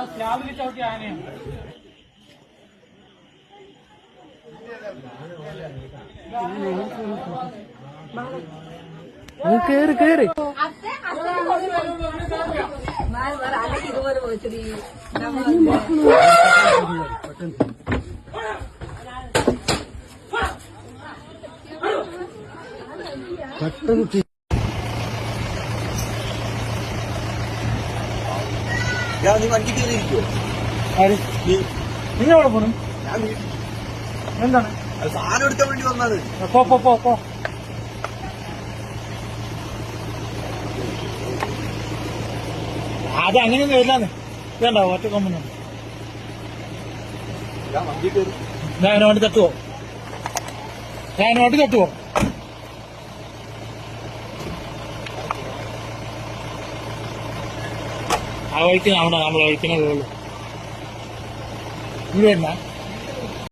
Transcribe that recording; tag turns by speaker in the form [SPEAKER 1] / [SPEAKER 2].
[SPEAKER 1] സ്ലാബിൽ ചവിട്ടി ആനയാണ്.
[SPEAKER 2] കേറി കേറി പെട്ടെന്ന്
[SPEAKER 3] നീ വണ്ടി കയറിയിരിക്കുവോ?
[SPEAKER 1] നിങ്ങൾ എവിടെ പോണു? എന്താണ്
[SPEAKER 3] സാധനം എടുക്കാൻ വേണ്ടി വന്നത്?
[SPEAKER 1] പോ അത് അങ്ങനെയൊന്നും വരില്ലാന്ന് വേണ്ട. ഒറ്റ കൊമ്പനുണ്ട്.
[SPEAKER 3] വണ്ടി കയറി
[SPEAKER 1] ഞാൻ വണ്ടി തട്ടുവോ? ആ വഴിക്ക് നമ്മളെ വഴിക്കുന്നേ ഉള്ളൂ. ഇവിടെ